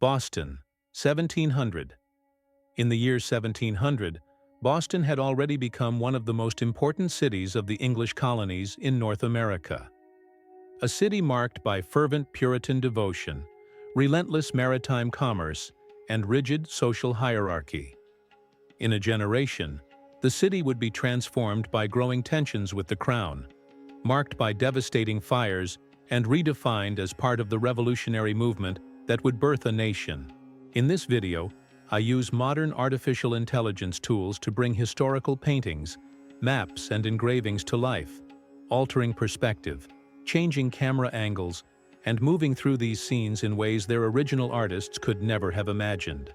Boston, 1700. In the year 1700, Boston had already become one of the most important cities of the English colonies in North America. A city marked by fervent Puritan devotion, relentless maritime commerce, and rigid social hierarchy. In a generation, the city would be transformed by growing tensions with the crown, marked by devastating fires and redefined as part of the revolutionary movement that would birth a nation. In this video, I use modern artificial intelligence tools to bring historical paintings, maps, and engravings to life, altering perspective, changing camera angles, and moving through these scenes in ways their original artists could never have imagined.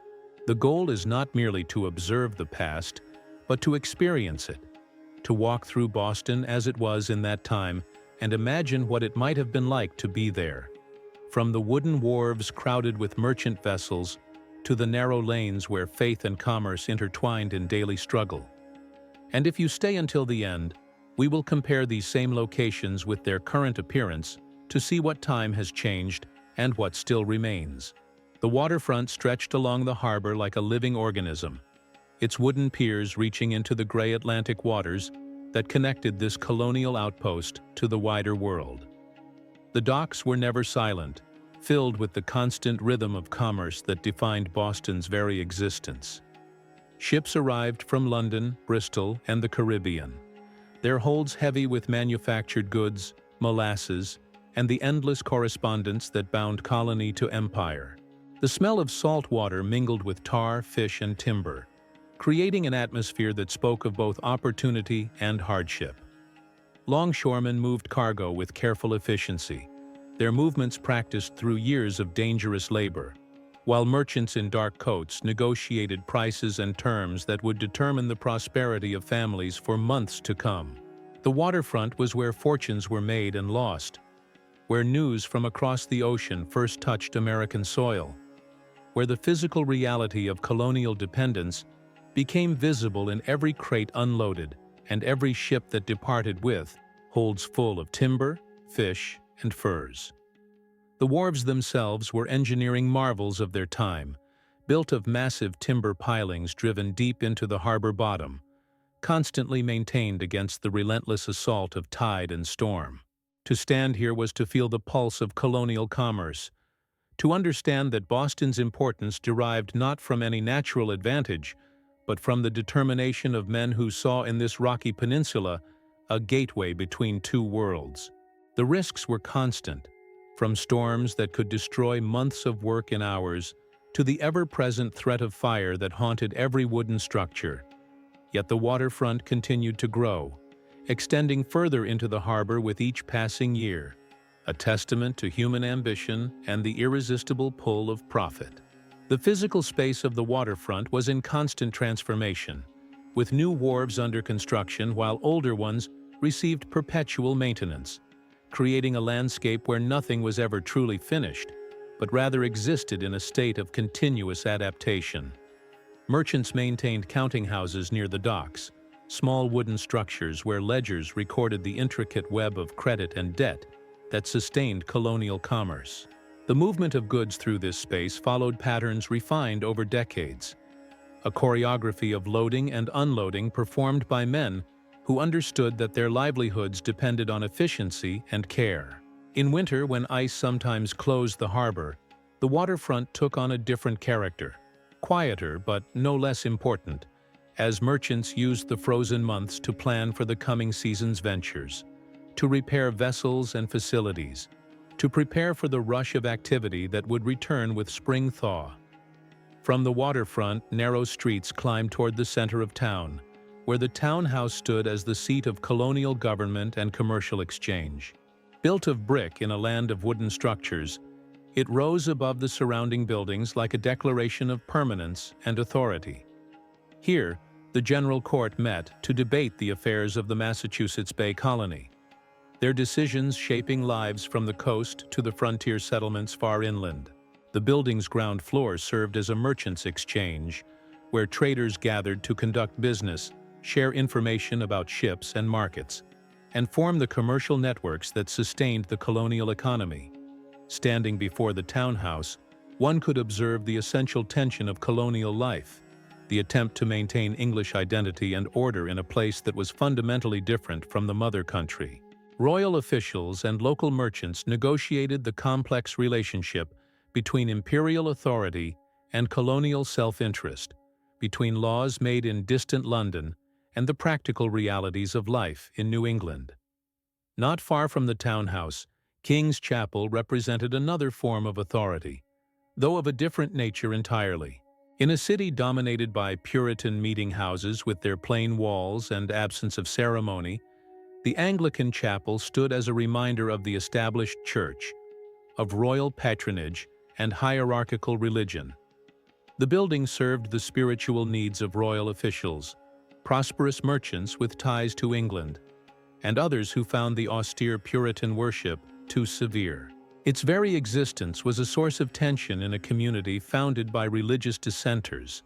The goal is not merely to observe the past, but to experience it, to walk through Boston as it was in that time and imagine what it might have been like to be there. From the wooden wharves crowded with merchant vessels to the narrow lanes where faith and commerce intertwined in daily struggle. And if you stay until the end, we will compare these same locations with their current appearance to see what time has changed and what still remains. The waterfront stretched along the harbor like a living organism, its wooden piers reaching into the gray Atlantic waters that connected this colonial outpost to the wider world. The docks were never silent, filled with the constant rhythm of commerce that defined Boston's very existence. Ships arrived from London, Bristol, and the Caribbean, their holds heavy with manufactured goods, molasses, and the endless correspondence that bound colony to empire. The smell of salt water mingled with tar, fish, and timber, creating an atmosphere that spoke of both opportunity and hardship. Longshoremen moved cargo with careful efficiency, their movements practiced through years of dangerous labor, while merchants in dark coats negotiated prices and terms that would determine the prosperity of families for months to come. The waterfront was where fortunes were made and lost, where news from across the ocean first touched American soil, where the physical reality of colonial dependence became visible in every crate unloaded and every ship that departed with holds full of timber, fish, and furs. The wharves themselves were engineering marvels of their time, built of massive timber pilings driven deep into the harbor bottom, constantly maintained against the relentless assault of tide and storm. To stand here was to feel the pulse of colonial commerce, to understand that Boston's importance derived not from any natural advantage, but from the determination of men who saw in this rocky peninsula a gateway between two worlds. The risks were constant, from storms that could destroy months of work in hours to the ever-present threat of fire that haunted every wooden structure. Yet the waterfront continued to grow, extending further into the harbor with each passing year, a testament to human ambition and the irresistible pull of profit. The physical space of the waterfront was in constant transformation, with new wharves under construction while older ones received perpetual maintenance, creating a landscape where nothing was ever truly finished, but rather existed in a state of continuous adaptation. Merchants maintained counting houses near the docks, small wooden structures where ledgers recorded the intricate web of credit and debt that sustained colonial commerce. The movement of goods through this space followed patterns refined over decades, a choreography of loading and unloading performed by men who understood that their livelihoods depended on efficiency and care. In winter, when ice sometimes closed the harbor, the waterfront took on a different character, quieter but no less important, as merchants used the frozen months to plan for the coming season's ventures, to repair vessels and facilities, to prepare for the rush of activity that would return with spring thaw. From the waterfront, narrow streets climbed toward the center of town, where the townhouse stood as the seat of colonial government and commercial exchange. Built of brick in a land of wooden structures, it rose above the surrounding buildings like a declaration of permanence and authority. Here, the General Court met to debate the affairs of the Massachusetts Bay Colony, their decisions shaping lives from the coast to the frontier settlements far inland. The building's ground floor served as a merchants' exchange, where traders gathered to conduct business, share information about ships and markets, and form the commercial networks that sustained the colonial economy. Standing before the townhouse, one could observe the essential tension of colonial life, the attempt to maintain English identity and order in a place that was fundamentally different from the mother country. Royal officials and local merchants negotiated the complex relationship between imperial authority and colonial self-interest, between laws made in distant London and the practical realities of life in New England. Not far from the townhouse, King's Chapel represented another form of authority, though of a different nature entirely. In a city dominated by Puritan meeting houses with their plain walls and absence of ceremony, the Anglican chapel stood as a reminder of the established church, of royal patronage and hierarchical religion. The building served the spiritual needs of royal officials, prosperous merchants with ties to England, and others who found the austere Puritan worship too severe. Its very existence was a source of tension in a community founded by religious dissenters,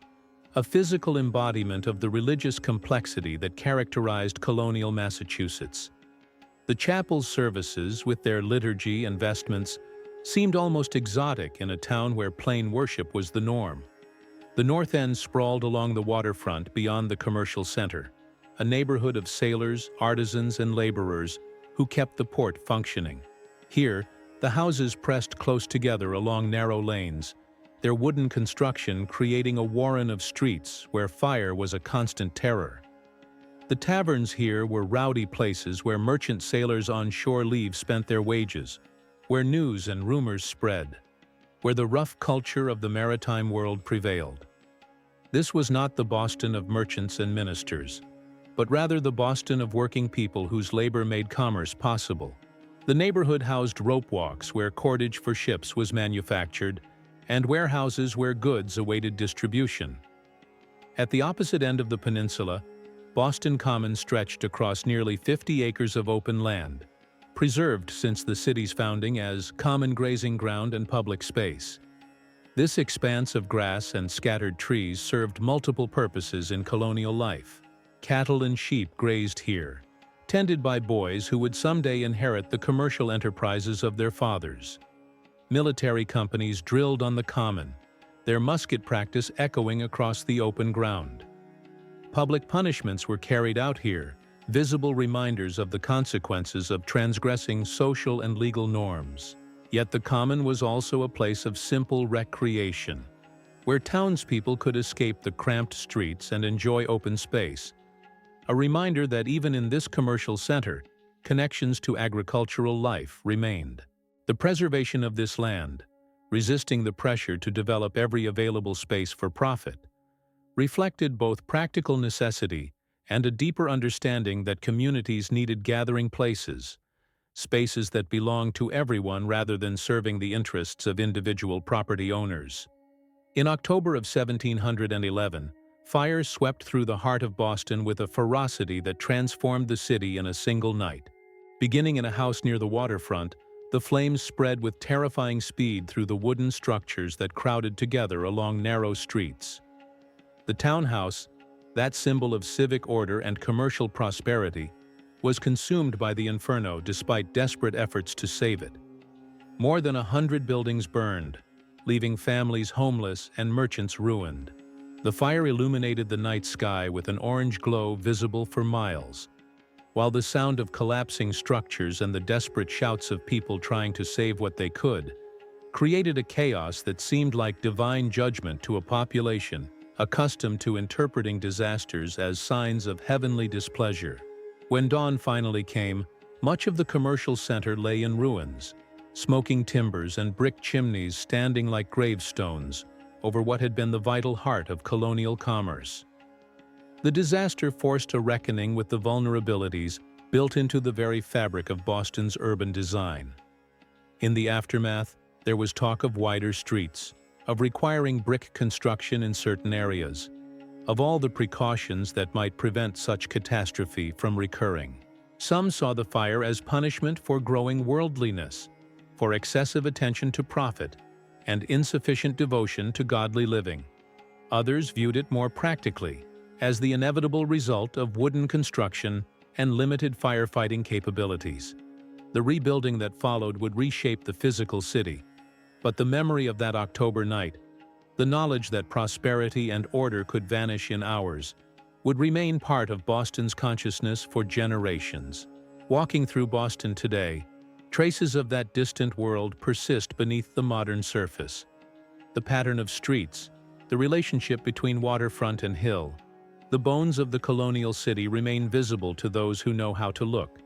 a physical embodiment of the religious complexity that characterized colonial Massachusetts. The chapel's services, with their liturgy and vestments, seemed almost exotic in a town where plain worship was the norm. The north end sprawled along the waterfront beyond the commercial center, a neighborhood of sailors, artisans, and laborers who kept the port functioning. Here, the houses pressed close together along narrow lanes, their wooden construction creating a warren of streets where fire was a constant terror. The taverns here were rowdy places where merchant sailors on shore leave spent their wages, where news and rumors spread, where the rough culture of the maritime world prevailed. This was not the Boston of merchants and ministers, but rather the Boston of working people whose labor made commerce possible. The neighborhood housed rope walks where cordage for ships was manufactured, and warehouses where goods awaited distribution. At the opposite end of the peninsula, Boston Common stretched across nearly 50 acres of open land, preserved since the city's founding as common grazing ground and public space. This expanse of grass and scattered trees served multiple purposes in colonial life. Cattle and sheep grazed here, tended by boys who would someday inherit the commercial enterprises of their fathers. Military companies drilled on the common, their musket practice echoing across the open ground. Public punishments were carried out here, visible reminders of the consequences of transgressing social and legal norms. Yet the common was also a place of simple recreation, where townspeople could escape the cramped streets and enjoy open space. A reminder that even in this commercial center, connections to agricultural life remained. The preservation of this land, resisting the pressure to develop every available space for profit, reflected both practical necessity and a deeper understanding that communities needed gathering places, spaces that belonged to everyone rather than serving the interests of individual property owners. In October of 1711, fire swept through the heart of Boston with a ferocity that transformed the city in a single night. Beginning in a house near the waterfront, the flames spread with terrifying speed through the wooden structures that crowded together along narrow streets. The townhouse, that symbol of civic order and commercial prosperity, was consumed by the inferno despite desperate efforts to save it. More than 100 buildings burned, leaving families homeless and merchants ruined. The fire illuminated the night sky with an orange glow visible for miles, while the sound of collapsing structures and the desperate shouts of people trying to save what they could created a chaos that seemed like divine judgment to a population accustomed to interpreting disasters as signs of heavenly displeasure. When dawn finally came, much of the commercial center lay in ruins, smoking timbers and brick chimneys standing like gravestones over what had been the vital heart of colonial commerce. The disaster forced a reckoning with the vulnerabilities built into the very fabric of Boston's urban design. In the aftermath, there was talk of wider streets, of requiring brick construction in certain areas, of all the precautions that might prevent such catastrophe from recurring. Some saw the fire as punishment for growing worldliness, for excessive attention to profit, and insufficient devotion to godly living. Others viewed it more practically, as the inevitable result of wooden construction and limited firefighting capabilities. The rebuilding that followed would reshape the physical city, But the memory of that October night, the knowledge that prosperity and order could vanish in hours, would remain part of Boston's consciousness for generations. Walking through Boston today, traces of that distant world persist beneath the modern surface. The pattern of streets, the relationship between waterfront and hill, the bones of the colonial city remain visible to those who know how to look.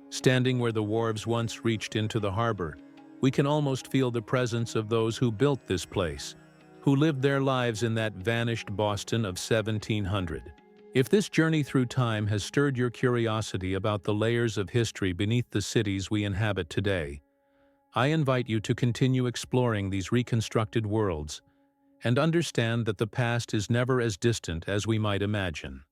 Standing where the wharves once reached into the harbor, we can almost feel the presence of those who built this place, who lived their lives in that vanished Boston of 1700. If this journey through time has stirred your curiosity about the layers of history beneath the cities we inhabit today, I invite you to continue exploring these reconstructed worlds and understand that the past is never as distant as we might imagine.